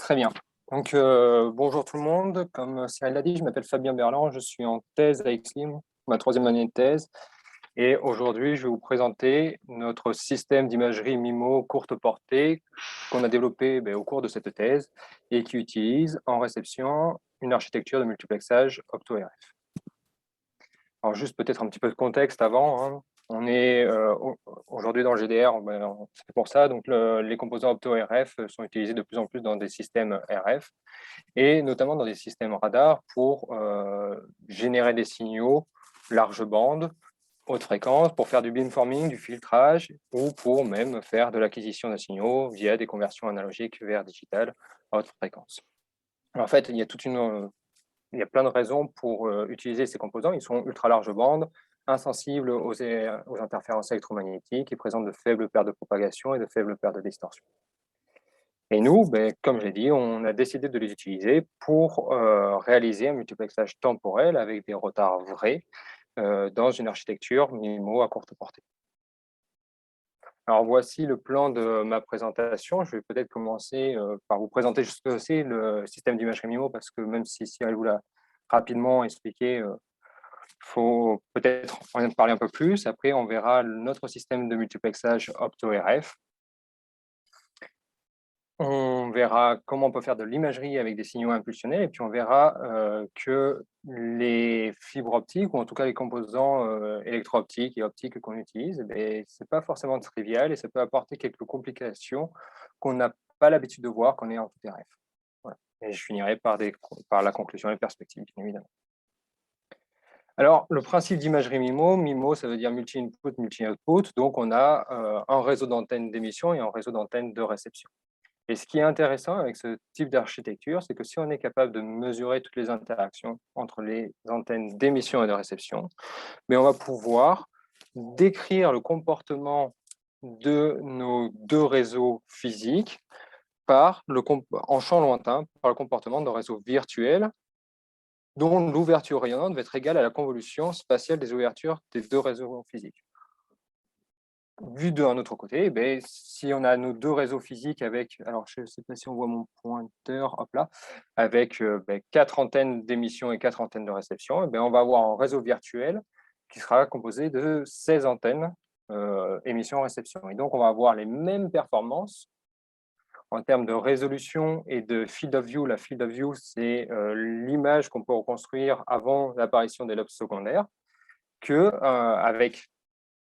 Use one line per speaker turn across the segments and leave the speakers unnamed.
Très bien. Donc, bonjour tout le monde. Comme Cyril l'a dit, je m'appelle Fabien Berland, je suis en thèse à Exlim, ma troisième année de thèse. Et aujourd'hui, je vais vous présenter notre système d'imagerie MIMO courte portée qu'on a développé au cours de cette thèse et qui utilise en réception une architecture de multiplexage OptoRF. Alors juste peut-être un petit peu de contexte avant, hein. On est aujourd'hui dans le GDR, c'est pour ça, donc les composants OptoRF sont utilisés de plus en plus dans des systèmes RF et notamment dans des systèmes radar pour générer des signaux large bande, haute fréquence, pour faire du beamforming, du filtrage ou pour même faire de l'acquisition de signaux via des conversions analogiques vers digital à haute fréquence. Alors, en fait, il y a plein de raisons pour utiliser ces composants. Ils sont ultra large bande, insensibles aux interférences électromagnétiques et présentent de faibles pertes de propagation et de faibles pertes de distorsion. Et nous, comme je l'ai dit, on a décidé de les utiliser pour réaliser un multiplexage temporel avec des retards vrais dans une architecture MIMO à courte portée. Alors voici le plan de ma présentation. Je vais peut-être commencer par vous présenter juste aussi le système d'imagerie MIMO parce que même si elle vous l'a rapidement expliqué, il faut peut-être en parler un peu plus. Après, on verra notre système de multiplexage OptoRF. On verra comment on peut faire de l'imagerie avec des signaux impulsionnels et puis on verra que les fibres optiques, ou en tout cas les composants électro-optiques et optiques qu'on utilise, ce n'est pas forcément trivial et ça peut apporter quelques complications qu'on n'a pas l'habitude de voir quand on est en tout RF. Voilà. Et je finirai par la conclusion et les perspectives, bien évidemment. Alors, le principe d'imagerie MIMO, ça veut dire multi-input, multi-output, donc on a un réseau d'antennes d'émission et un réseau d'antennes de réception. Et ce qui est intéressant avec ce type d'architecture, c'est que si on est capable de mesurer toutes les interactions entre les antennes d'émission et de réception, on va pouvoir décrire le comportement de nos deux réseaux physiques en champ lointain par le comportement d'un réseau virtuel dont l'ouverture rayonnante va être égale à la convolution spatiale des ouvertures des deux réseaux physiques. Vu d'un autre côté, si on a nos deux réseaux physiques avec, alors je ne sais pas si on voit mon pointeur, hop là, avec 4 antennes d'émission et 4 antennes de réception, on va avoir un réseau virtuel qui sera composé de 16 antennes émission-réception. Et donc, on va avoir les mêmes performances en termes de résolution et de field of view. La field of view, c'est l'image qu'on peut reconstruire avant l'apparition des lobes secondaires, avec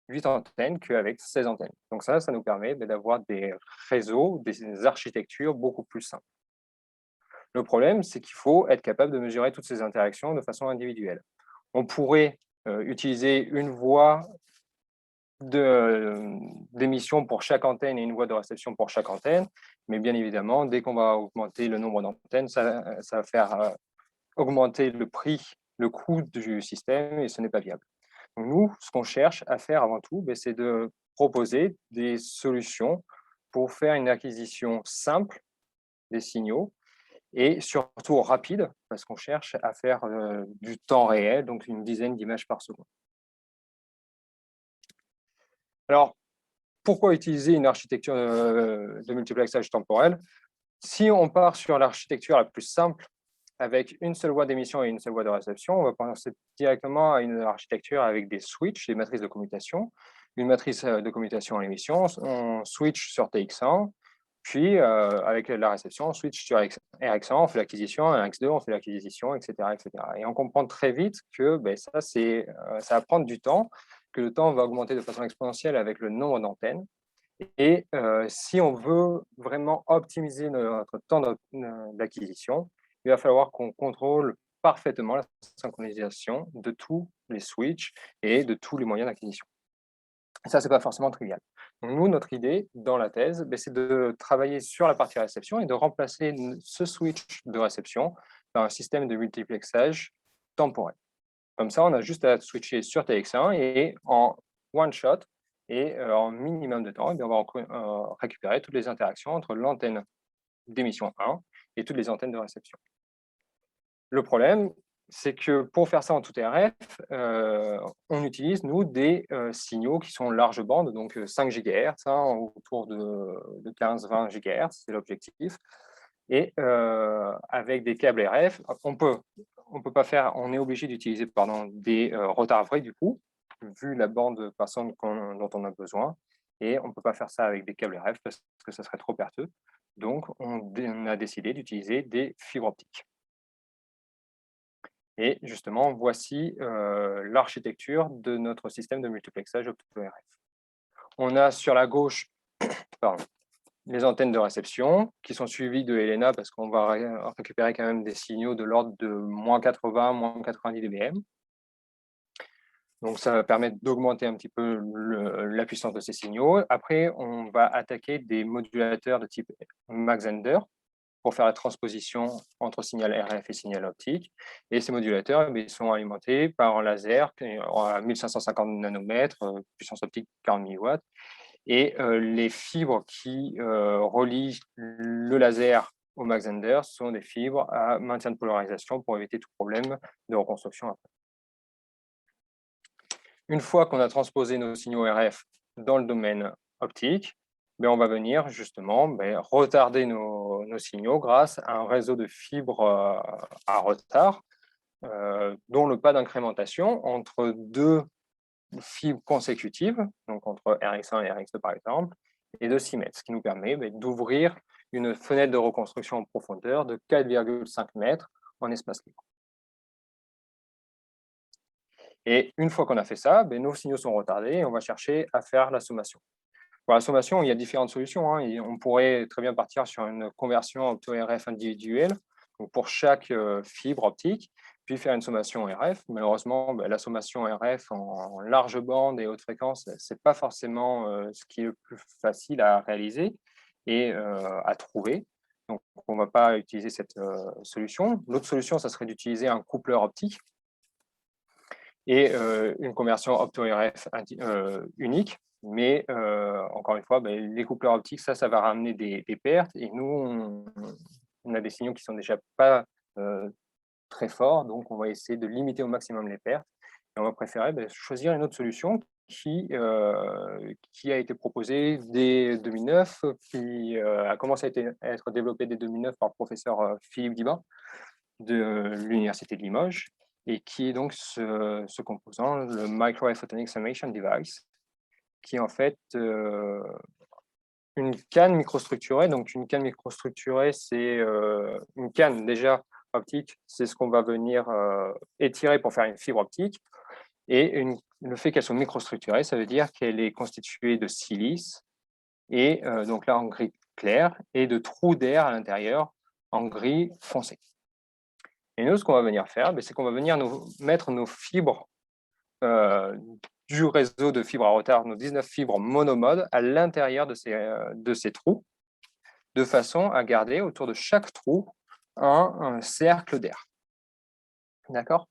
8 antennes qu'avec 16 antennes. Donc ça nous permet d'avoir des réseaux, des architectures beaucoup plus simples. Le problème, c'est qu'il faut être capable de mesurer toutes ces interactions de façon individuelle. On pourrait utiliser une voie d'émission pour chaque antenne et une voie de réception pour chaque antenne, mais bien évidemment, dès qu'on va augmenter le nombre d'antennes, ça va faire augmenter le prix, le coût du système, et ce n'est pas viable. Donc nous, ce qu'on cherche à faire avant tout, c'est de proposer des solutions pour faire une acquisition simple des signaux et surtout rapide, parce qu'on cherche à faire du temps réel, donc une dizaine d'images par seconde. Alors, pourquoi utiliser une architecture de multiplexage temporel? Si on part sur l'architecture la plus simple, avec une seule voie d'émission et une seule voie de réception, on va penser directement à une architecture avec des switches, des matrices de commutation. Une matrice de commutation à l'émission, on switch sur TX1, puis avec la réception, on switch sur RX1, on fait l'acquisition, RX2, on fait l'acquisition, etc., etc. Et on comprend très vite que ça va prendre du temps, que le temps va augmenter de façon exponentielle avec le nombre d'antennes. Et si on veut vraiment optimiser notre temps d'acquisition, il va falloir qu'on contrôle parfaitement la synchronisation de tous les switches et de tous les moyens d'acquisition. Ça, ce n'est pas forcément trivial. Donc nous, notre idée dans la thèse, c'est de travailler sur la partie réception et de remplacer ce switch de réception par un système de multiplexage temporel. Comme ça, on a juste à switcher sur TX1 et en one shot et en minimum de temps, on va récupérer toutes les interactions entre l'antenne d'émission 1 et toutes les antennes de réception. Le problème, c'est que pour faire ça en tout RF, on utilise, nous, des signaux qui sont large bande, donc 5 GHz, autour de 15-20 GHz, c'est l'objectif. Et avec des câbles RF, on peut pas faire, on est obligé d'utiliser des retards vrais du coup, vu la bande passante dont on a besoin, et on peut pas faire ça avec des câbles RF parce que ça serait trop perteux. Donc on a décidé d'utiliser des fibres optiques. Et justement, voici l'architecture de notre système de multiplexage opto-RF. On a sur la gauche pardon, les antennes de réception qui sont suivies de Helena parce qu'on va récupérer quand même des signaux de l'ordre de -80, -90 dBm. Donc ça va permettre d'augmenter un petit peu la puissance de ces signaux. Après, on va attaquer des modulateurs de type Mach-Zehnder pour faire la transposition entre signal RF et signal optique. Et ces modulateurs, ils sont alimentés par un laser à 1550 nanomètres, puissance optique 40 000 watts. Et les fibres qui relient le laser au Mach-Zehnder sont des fibres à maintien de polarisation pour éviter tout problème de reconstruction après. Une fois qu'on a transposé nos signaux RF dans le domaine optique, on va venir justement retarder nos signaux grâce à un réseau de fibres à retard, dont le pas d'incrémentation entre deux fibres consécutives, donc entre RX1 et RX2 par exemple, est de 6 mètres, ce qui nous permet d'ouvrir une fenêtre de reconstruction en profondeur de 4,5 mètres en espace libre. Et une fois qu'on a fait ça, nos signaux sont retardés et on va chercher à faire la sommation. Pour la sommation, il y a différentes solutions. Et on pourrait très bien partir sur une conversion opto-RF individuelle donc pour chaque fibre optique, puis faire une sommation RF. Malheureusement, la sommation RF en large bande et haute fréquence, ce n'est pas forcément ce qui est le plus facile à réaliser et à trouver. Donc, on ne va pas utiliser cette solution. L'autre solution, ça serait d'utiliser un coupleur optique et une conversion opto-RF unique. Mais encore une fois, les coupleurs optiques, ça va ramener des pertes. Et nous, on a des signaux qui sont déjà pas très forts, donc on va essayer de limiter au maximum les pertes. Et on va préférer choisir une autre solution qui a été proposée dès 2009, qui a commencé à être développée dès 2009 par le professeur Philippe Guibin de l'Université de Limoges, et qui est donc ce composant, le Microwave Photonic Summation Device, qui est en fait une canne microstructurée. Donc une canne microstructurée, c'est une canne déjà optique, c'est ce qu'on va venir étirer pour faire une fibre optique. Et le fait qu'elle soit microstructurée, ça veut dire qu'elle est constituée de silice, et donc là en gris clair, et de trous d'air à l'intérieur en gris foncé. Et nous, ce qu'on va venir faire, c'est qu'on va venir mettre nos fibres du réseau de fibres à retard, nos 19 fibres monomodes, à l'intérieur de ces trous, de façon à garder autour de chaque trou un cercle d'air. D'accord?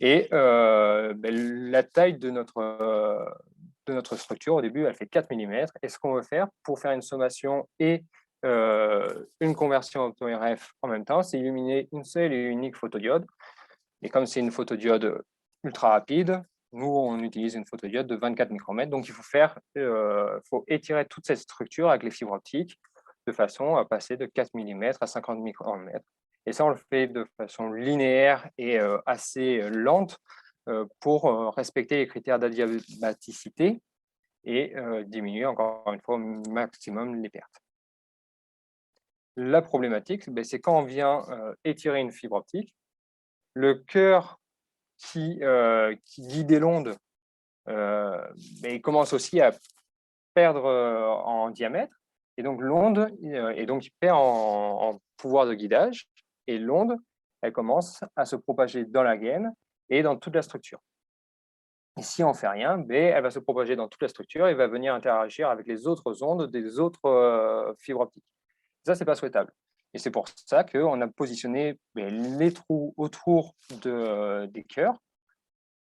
Et la taille de notre structure, au début, elle fait 4 mm. Et ce qu'on veut faire pour faire une sommation et une conversion opto-RF en même temps, c'est illuminer une seule et unique photodiode. Et comme c'est une photodiode ultra rapide, nous, on utilise une photodiode de 24 micromètres. Donc, il faut étirer toute cette structure avec les fibres optiques de façon à passer de 4 mm à 50 micromètres. Et ça, on le fait de façon linéaire et assez lente pour respecter les critères d'adiabaticité et diminuer encore une fois au maximum les pertes. La problématique, c'est quand on vient étirer une fibre optique, le cœur qui guidait l'onde il commence aussi à perdre en diamètre, et donc l'onde il perd en pouvoir de guidage, et l'onde, elle commence à se propager dans la gaine et dans toute la structure. Et si on ne fait rien, elle va se propager dans toute la structure et va venir interagir avec les autres ondes des autres fibres optiques. Ça, ce n'est pas souhaitable. Et c'est pour ça qu'on a positionné les trous autour des cœurs,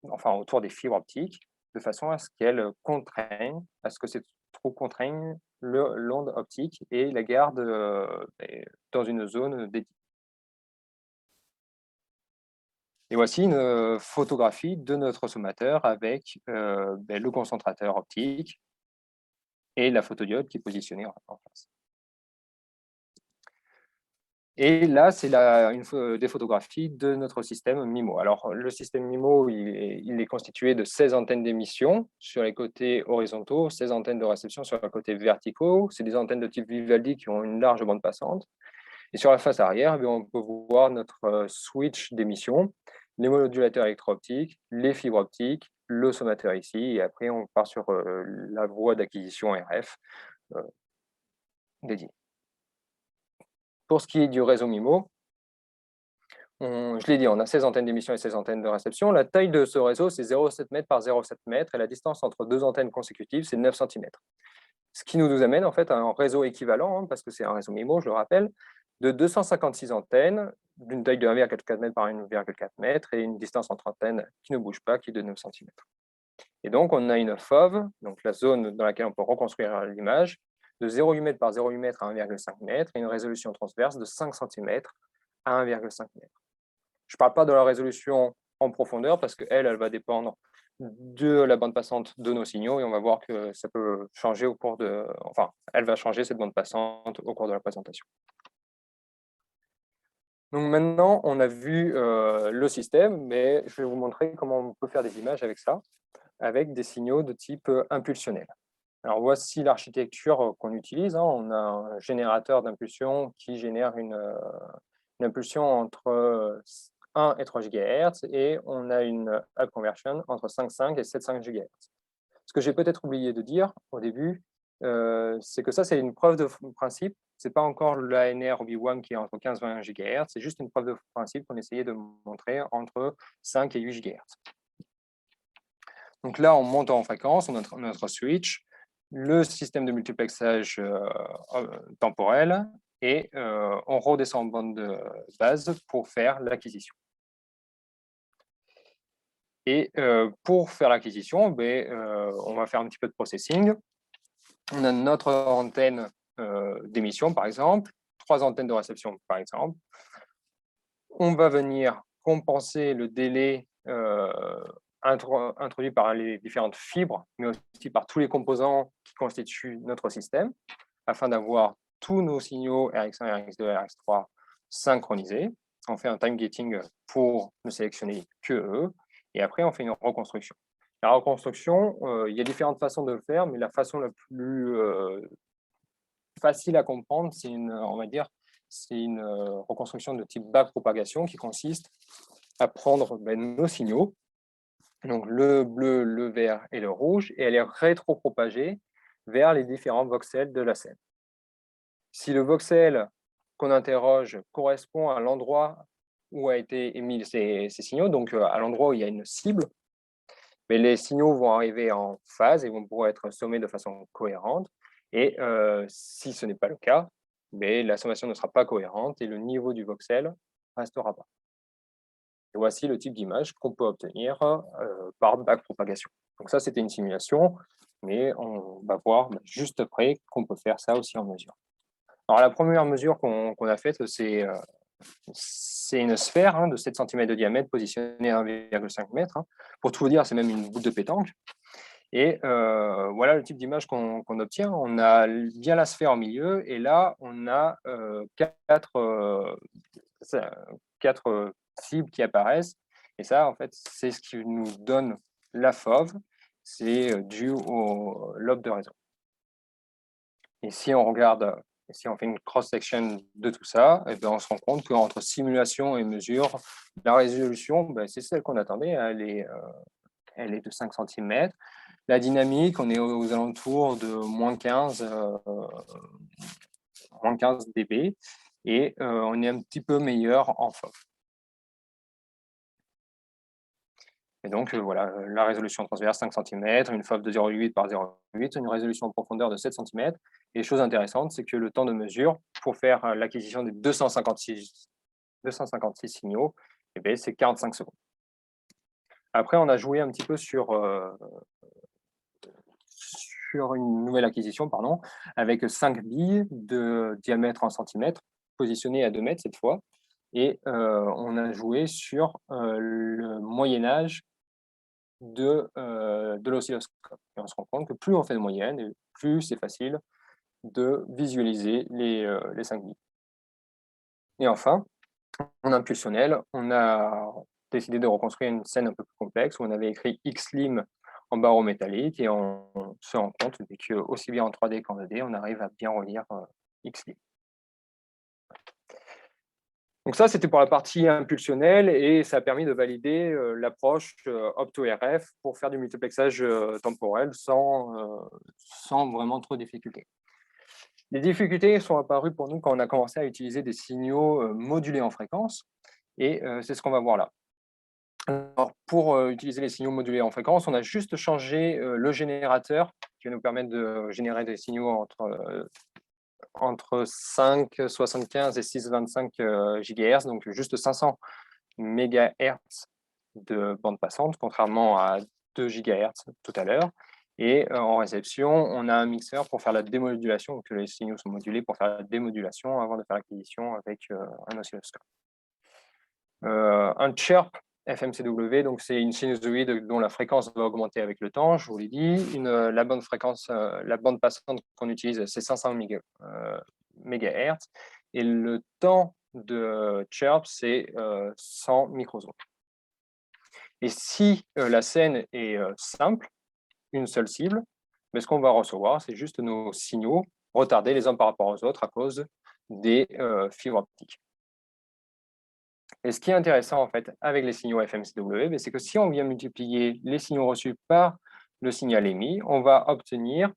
enfin autour des fibres optiques, de façon à ce qu'elles contraignent, à ce que ces trous contraignent l'onde optique et la gardent dans une zone dédiée. Et voici une photographie de notre sommateur avec le concentrateur optique et la photodiode qui est positionnée en face. Et là, c'est des photographies de notre système MIMO. Alors, le système MIMO, il est constitué de 16 antennes d'émission sur les côtés horizontaux, 16 antennes de réception sur les côtés verticaux. C'est des antennes de type Vivaldi qui ont une large bande passante. Et sur la face arrière, on peut voir notre switch d'émission, les modulateurs électro-optiques, les fibres optiques, le sommateur ici, et après, on part sur la voie d'acquisition RF dédiée. Pour ce qui est du réseau MIMO, je l'ai dit, on a 16 antennes d'émission et 16 antennes de réception. La taille de ce réseau, c'est 0,7 m par 0,7 m, et la distance entre deux antennes consécutives, c'est 9 cm. Ce qui nous amène en fait à un réseau équivalent, parce que c'est un réseau MIMO, je le rappelle, de 256 antennes, d'une taille de 1,4 m par 1,4 m, et une distance entre antennes qui ne bouge pas, qui est de 9 cm. Et donc, on a une FOV, donc la zone dans laquelle on peut reconstruire l'image, de 0,8 m par 0,8 m à 1,5 m, et une résolution transverse de 5 cm à 1,5 m. Je ne parle pas de la résolution en profondeur parce qu'elle va dépendre de la bande passante de nos signaux et on va voir que ça peut changer au cours de... Enfin, elle va changer cette bande passante au cours de la présentation. Donc maintenant, on a vu le système, mais je vais vous montrer comment on peut faire des images avec ça, avec des signaux de type impulsionnel. Alors voici l'architecture qu'on utilise. On a un générateur d'impulsion qui génère une impulsion entre 1 et 3 GHz et on a une up conversion entre 5,5 et 7,5 GHz. Ce que j'ai peut-être oublié de dire au début, c'est que ça, c'est une preuve de principe. Ce n'est pas encore l'ANR Obi-Wan qui est entre 15 et 20 GHz, c'est juste une preuve de principe qu'on essayait de montrer entre 5 et 8 GHz. Donc là, on monte en fréquence, on a notre switch, le système de multiplexage temporel, et on redescend en bande de base pour faire l'acquisition. Et pour faire l'acquisition, on va faire un petit peu de processing. On a notre antenne d'émission, par exemple, 3 antennes de réception, par exemple. On va venir compenser le délai introduit par les différentes fibres, mais aussi par tous les composants qui constituent notre système, afin d'avoir tous nos signaux RX1, RX2, RX3 synchronisés. On fait un time gating pour ne sélectionner que eux, et après on fait une reconstruction. La reconstruction, il y a différentes façons de le faire, mais la façon la plus facile à comprendre, c'est on va dire, c'est une reconstruction de type backpropagation qui consiste à prendre nos signaux, donc le bleu, le vert et le rouge, et à les rétropropager vers les différents voxels de la scène. Si le voxel qu'on interroge correspond à l'endroit où a été émis ces signaux, donc à l'endroit où il y a une cible, mais les signaux vont arriver en phase et vont pouvoir être sommés de façon cohérente. Et si ce n'est pas le cas, mais la sommation ne sera pas cohérente et le niveau du voxel restera bas. Et voici le type d'image qu'on peut obtenir par backpropagation. Donc ça, c'était une simulation, mais on va voir juste après qu'on peut faire ça aussi en mesure. Alors la première mesure qu'on a faite, c'est une sphère de 7 cm de diamètre positionnée à 1,5 m. Pour tout vous dire, c'est même une boule de pétanque. Et voilà le type d'image qu'on obtient. On a bien la sphère au milieu, et là, on a quatre cibles qui apparaissent. Et ça, en fait, c'est ce qui nous donne la FOV. C'est dû au lobe de réseau. Et si on regarde, si on fait une cross-section de tout ça, on se rend compte qu'entre simulation et mesure, la résolution, c'est celle qu'on attendait. Elle est de 5 cm. La dynamique, on est aux alentours de moins 15 dB, et on est un petit peu meilleur en FOV. Et donc voilà, la résolution transverse 5 cm, une FOV de 0,8 par 0,8, une résolution en profondeur de 7 cm. Et chose intéressante, c'est que le temps de mesure pour faire l'acquisition des 256 signaux, c'est 45 secondes. Après, on a joué un petit peu sur une nouvelle acquisition, avec 5 billes de diamètre en centimètres, positionnées à 2 mètres cette fois. Et on a joué sur le moyen-âge de l'oscilloscope. Et on se rend compte que plus on fait de moyenne, plus c'est facile de visualiser les 5 billes. Et enfin, en impulsionnel, on a décidé de reconstruire une scène un peu plus complexe où on avait écrit Xlim en barreau métallique et on se rend compte que aussi bien en 3D qu'en 2D, on arrive à bien relire Xlim. Donc ça, c'était pour la partie impulsionnelle et ça a permis de valider l'approche opto-RF pour faire du multiplexage temporel sans vraiment trop de difficultés. Les difficultés sont apparues pour nous quand on a commencé à utiliser des signaux modulés en fréquence et c'est ce qu'on va voir là. Alors, pour utiliser les signaux modulés en fréquence, on a juste changé le générateur qui va nous permettre de générer des signaux entre 5,75 et 6,25 GHz, donc juste 500 MHz de bande passante, contrairement à 2 GHz tout à l'heure. Et en réception, on a un mixeur pour faire la démodulation, donc les signaux sont modulés pour faire la démodulation avant de faire l'acquisition avec un oscilloscope. Un chirp FMCW, donc c'est une sinusoïde dont la fréquence va augmenter avec le temps, je vous l'ai dit. La bande fréquence, la bande passante qu'on utilise, c'est 500 MHz. Et le temps de chirp, c'est 100 microsecondes. Et si la scène est simple, une seule cible, mais ce qu'on va recevoir, c'est juste nos signaux retardés les uns par rapport aux autres à cause des fibres optiques. Et ce qui est intéressant en fait avec les signaux FMCW, c'est que si on vient multiplier les signaux reçus par le signal émis, on va obtenir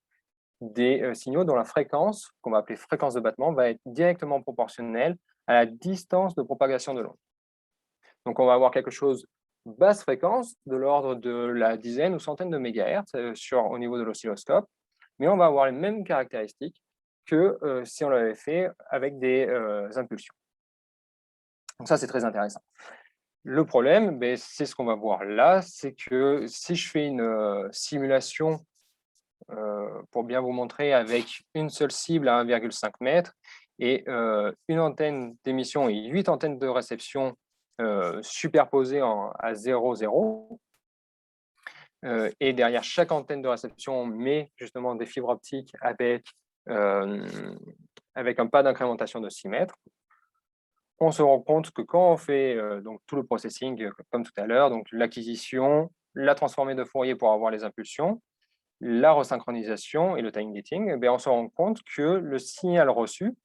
des signaux dont la fréquence, qu'on va appeler fréquence de battement, va être directement proportionnelle à la distance de propagation de l'onde. Donc on va avoir quelque chose basse fréquence, de l'ordre de la dizaine ou centaine de mégahertz au niveau de l'oscilloscope, mais on va avoir les mêmes caractéristiques que si on l'avait fait avec des impulsions. Donc ça, c'est très intéressant. Le problème, c'est ce qu'on va voir là, c'est que si je fais une simulation pour bien vous montrer avec une seule cible à 1,5 mètre et une antenne d'émission et 8 antennes de réception superposées à 0, 0, et derrière chaque antenne de réception, on met justement des fibres optiques avec un pas d'incrémentation de 6 mètres. On se rend compte que quand on fait donc tout le processing, comme tout à l'heure, donc l'acquisition, la transformée de Fourier pour avoir les impulsions, la resynchronisation et le time gating, on se rend compte que le signal reçu,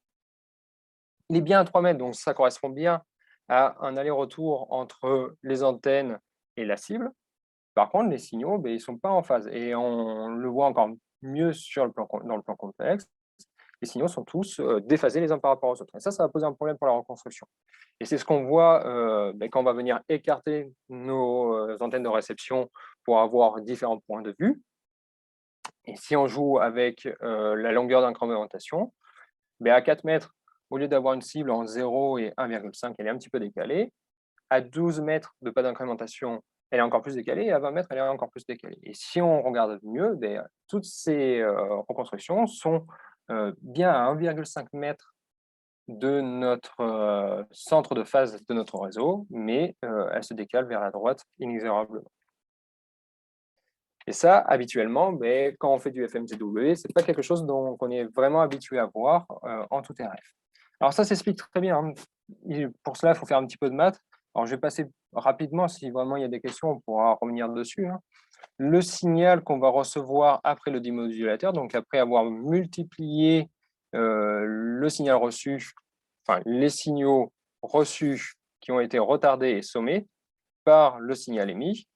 il est bien à 3 mètres, donc ça correspond bien à un aller-retour entre les antennes et la cible. Par contre, les signaux, ils ne sont pas en phase. Et on le voit encore mieux dans le plan complexe. Les signaux sont tous déphasés les uns par rapport aux autres. Et ça va poser un problème pour la reconstruction. Et c'est ce qu'on voit quand on va venir écarter nos antennes de réception pour avoir différents points de vue. Et si on joue avec la longueur d'incrémentation, à 4 mètres, au lieu d'avoir une cible en 0 et 1,5, elle est un petit peu décalée. À 12 mètres de pas d'incrémentation, elle est encore plus décalée, et à 20 mètres, elle est encore plus décalée. Et si on regarde mieux, toutes ces reconstructions sont bien à 1,5 mètre de notre centre de phase de notre réseau, mais elles se décalent vers la droite inexorablement. Et ça, habituellement, quand on fait du FMCW, ce n'est pas quelque chose qu'on est vraiment habitué à voir en tout RF. Alors ça s'explique très bien, hein. Pour cela, il faut faire un petit peu de maths. Alors je vais passer rapidement, si vraiment il y a des questions, on pourra revenir dessus, hein. Le signal qu'on va recevoir après le démodulateur, donc après avoir multiplié le signal reçu, enfin les signaux reçus qui ont été retardés et sommés par le signal émis.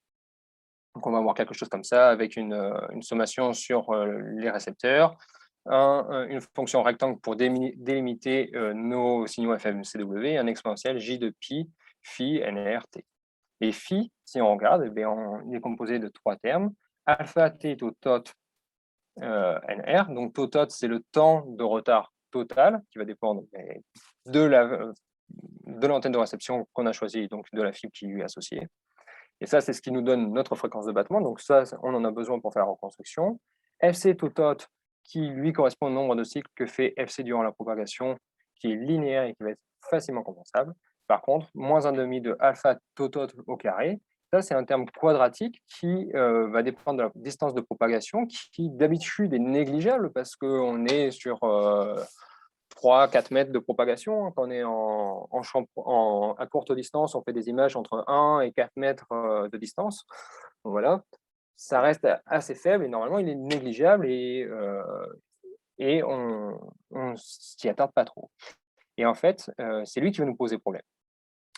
Donc on va avoir quelque chose comme ça avec une sommation sur les récepteurs, une fonction rectangle pour délimiter nos signaux FMCW, un exponentiel J de pi, phi, NR, T. Et phi, si on regarde, il est composé de 3 termes. Alpha T tot NR. Donc tot, c'est le temps de retard total qui va dépendre de l'antenne de réception qu'on a choisie, donc de la fibre qui lui est associée. Et ça, c'est ce qui nous donne notre fréquence de battement. Donc ça, on en a besoin pour faire la reconstruction. FC totot, qui lui correspond au nombre de cycles que fait FC durant la propagation, qui est linéaire et qui va être facilement compensable. Par contre, moins 1,5 de alpha totot au carré, ça, c'est un terme quadratique qui va dépendre de la distance de propagation, qui d'habitude est négligeable parce qu'on est sur 3-4 mètres de propagation. Quand on est à courte distance, on fait des images entre 1 et 4 mètres de distance. Donc voilà, ça reste assez faible et normalement, il est négligeable et on ne s'y attarde pas trop. Et en fait, c'est lui qui va nous poser problème.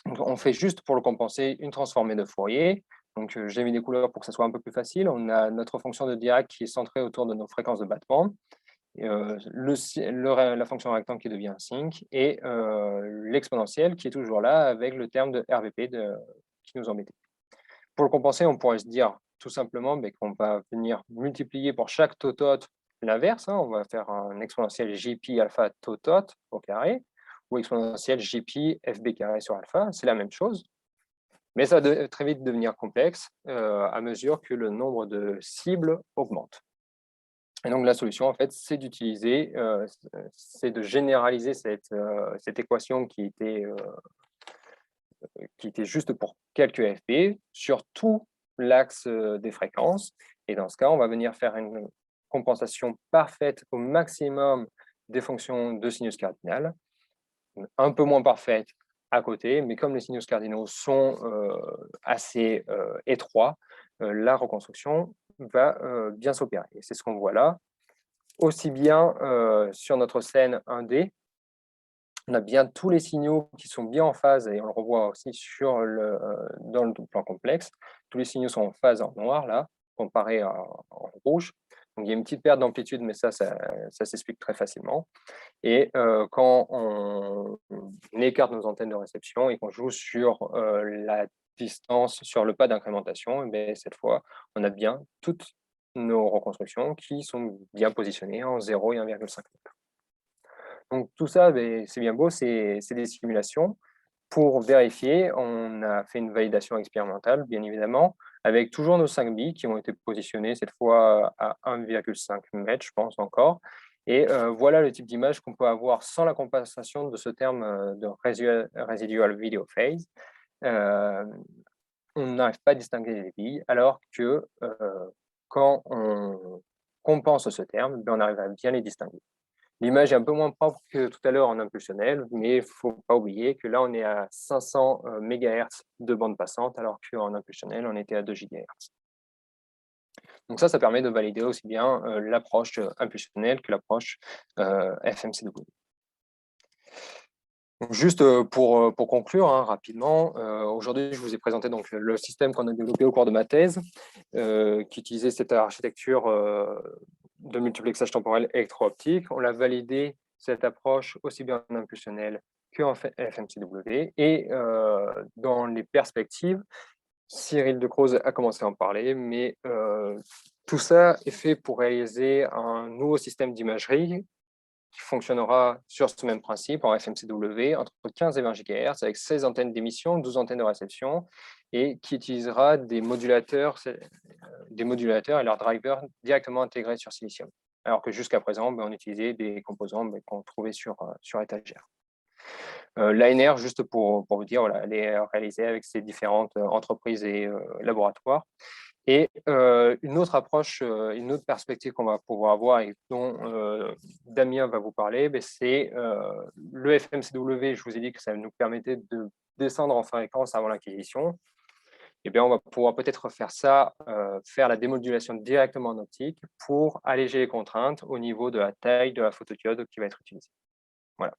Donc, on fait juste pour le compenser une transformée de Fourier. Donc, j'ai mis des couleurs pour que ça soit un peu plus facile. On a notre fonction de Dirac qui est centrée autour de nos fréquences de battement. La fonction rectangle qui devient sinc et l'exponentielle qui est toujours là avec le terme de RVP qui nous embêtait. Pour le compenser, on pourrait se dire tout simplement qu'on va venir multiplier pour chaque totote l'inverse. On va faire un exponentiel JP alpha totot au carré ou exponentiel JP FB carré sur alpha. C'est la même chose. Mais ça va très vite devenir complexe à mesure que le nombre de cibles augmente. Et donc, la solution, en fait, c'est d'utiliser, c'est de généraliser cette équation qui était juste pour quelques FP sur tout l'axe des fréquences. Et dans ce cas, on va venir faire une compensation parfaite au maximum des fonctions de sinus cardinal, un peu moins parfaite à côté, mais comme les sinus cardinaux sont assez étroits, la reconstruction va bien s'opérer. Et c'est ce qu'on voit là. Aussi bien sur notre scène 1D, on a bien tous les signaux qui sont bien en phase, et on le revoit aussi dans le plan complexe. Tous les signaux sont en phase en noir, là, comparé en rouge. Donc, il y a une petite perte d'amplitude, mais ça s'explique très facilement. Et quand on écarte nos antennes de réception et qu'on joue sur la distance, sur le pas d'incrémentation, cette fois, on a bien toutes nos reconstructions qui sont bien positionnées en 0 et 1,5 m. Donc tout ça, c'est bien beau, c'est des simulations. Pour vérifier, on a fait une validation expérimentale, bien évidemment, avec toujours nos 5 billes qui ont été positionnés cette fois à 1,5 m, je pense encore. Et voilà le type d'image qu'on peut avoir sans la compensation de ce terme de residual video phase. On n'arrive pas à distinguer les billes, alors que quand on compense ce terme, on arrive à bien les distinguer. L'image est un peu moins propre que tout à l'heure en impulsionnel, mais il ne faut pas oublier que là, on est à 500 MHz de bande passante, alors qu'en impulsionnel, on était à 2 GHz. Donc ça permet de valider aussi bien l'approche impulsionnelle que l'approche FMCW. Donc juste pour conclure rapidement, aujourd'hui, je vous ai présenté donc le système qu'on a développé au cours de ma thèse, qui utilisait cette architecture de multiplexage temporel électro-optique. On l'a validé, cette approche, aussi bien en impulsionnel qu'en FMCW. Et dans les perspectives, Cyril Decroze a commencé à en parler, mais tout ça est fait pour réaliser un nouveau système d'imagerie qui fonctionnera sur ce même principe en FMCW entre 15 et 20 GHz avec 16 antennes d'émission, 12 antennes de réception et qui utilisera des modulateurs et leurs drivers directement intégrés sur Silicium. Alors que jusqu'à présent, on utilisait des composants qu'on trouvait sur étagère. L'ANR, juste pour vous dire, voilà, elle est réalisée avec ces différentes entreprises et laboratoires. Et une autre approche, une autre perspective qu'on va pouvoir avoir et dont Damien va vous parler, c'est le FMCW. Je vous ai dit que ça nous permettait de descendre en fréquence avant l'acquisition. Eh bien, on va pouvoir peut-être faire ça, faire la démodulation directement en optique pour alléger les contraintes au niveau de la taille de la photodiode qui va être utilisée. Voilà.